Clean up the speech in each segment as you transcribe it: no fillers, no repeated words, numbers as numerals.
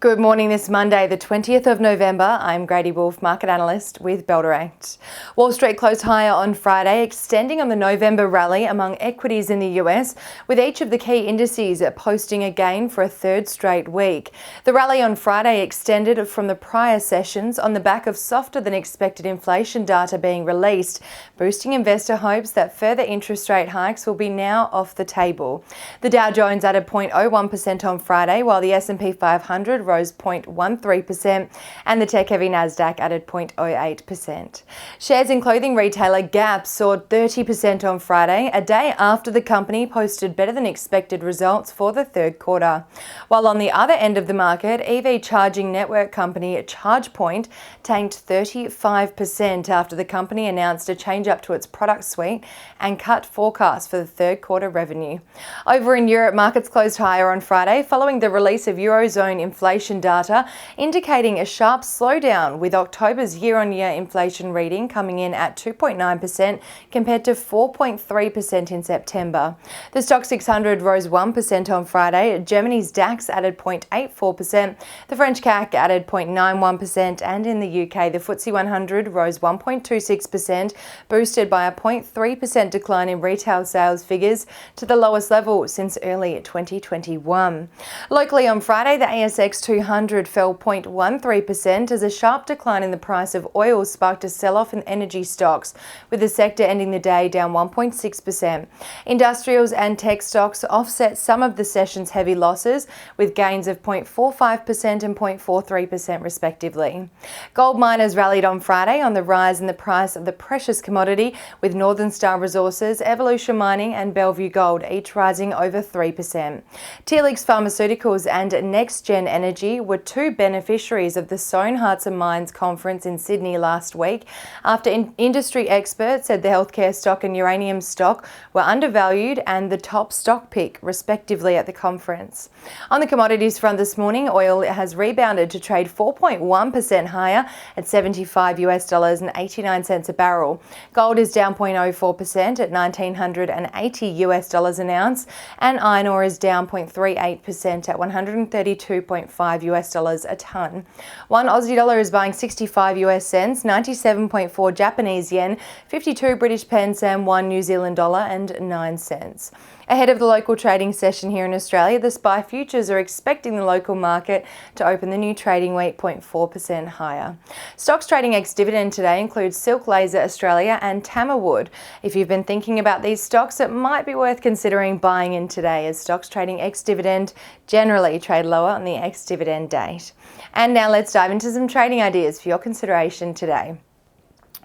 Good morning this Monday, the 20th of November. I'm Grady Wolf, market analyst with Bell Direct. Wall Street closed higher on Friday, extending on the November rally among equities in the US, with each of the key indices posting a gain for a third straight week. The rally on Friday extended from the prior sessions on the back of softer than expected inflation data being released, boosting investor hopes that further interest rate hikes will be now off the table. The Dow Jones added 0.01% on Friday, while the S&P 500 rose 0.13% and the tech-heavy Nasdaq added 0.08%. Shares in clothing retailer Gap soared 30% on Friday, a day after the company posted better than expected results for the third quarter. While on the other end of the market, EV charging network company ChargePoint tanked 35% after the company announced a change up to its product suite and cut forecasts for the third quarter revenue. Over in Europe, markets closed higher on Friday following the release of eurozone inflation data indicating a sharp slowdown, with October's year-on-year inflation reading coming in at 2.9% compared to 4.3% in September. The Stock 600 rose 1% on Friday. Germany's DAX added 0.84%, the French CAC added 0.91%, and in the UK, the FTSE 100 rose 1.26%, boosted by a 0.3% decline in retail sales figures to the lowest level since early 2021. Locally on Friday, the ASX 200 fell 0.13% as a sharp decline in the price of oil sparked a sell-off in energy stocks, with the sector ending the day down 1.6%. Industrials and tech stocks offset some of the session's heavy losses, with gains of 0.45% and 0.43% respectively. Gold miners rallied on Friday on the rise in the price of the precious commodity, with Northern Star Resources, Evolution Mining and Bellevue Gold each rising over 3%. Telix Pharmaceuticals and NextGen Energy were two beneficiaries of the Sown Hearts and Minds conference in Sydney last week, after industry experts said the healthcare stock and uranium stock were undervalued and the top stock pick, respectively, at the conference. On the commodities front this morning, oil has rebounded to trade 4.1% higher at $75.89 a barrel. Gold is down 0.04% at $1,980 an ounce, and iron ore is down 0.38% at $132.5 a ton. One Aussie dollar is buying 65 US cents, 97.4 Japanese yen, 52 British pence, and 1 New Zealand dollar and 9 cents. Ahead of the local trading session here in Australia, the SPI futures are expecting the local market to open the new trading week 0.4% higher. Stocks trading ex-dividend today include Silk Laser Australia and Tamerwood. If you've been thinking about these stocks, it might be worth considering buying in today, as stocks trading ex-dividend generally trade lower on the ex-dividend date. And now let's dive into some trading ideas for your consideration today.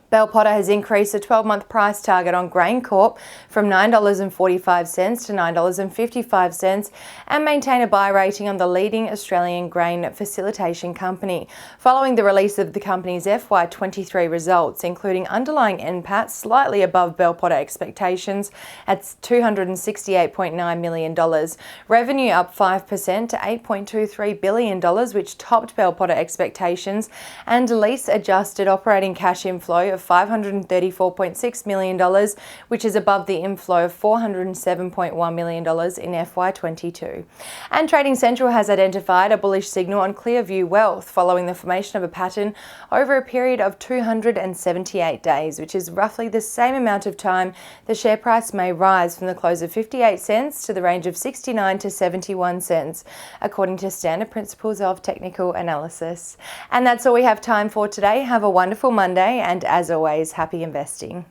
Bell Potter has increased the 12-month price target on GrainCorp from $9.45 to $9.55 and maintain a buy rating on the leading Australian grain facilitation company, following the release of the company's FY23 results, including underlying NPAT slightly above Bell Potter expectations at $268.9 million, revenue up 5% to $8.23 billion, which topped Bell Potter expectations, and lease-adjusted operating cash inflow of $534.6 million, which is above the inflow of $407.1 million in FY22. And Trading Central has identified a bullish signal on Clearview Wealth following the formation of a pattern over a period of 278 days, which is roughly the same amount of time the share price may rise from the close of 58 cents to the range of 69 to 71 cents, according to standard principles of technical analysis. And that's all we have time for today. Have a wonderful Monday, and as always, happy investing.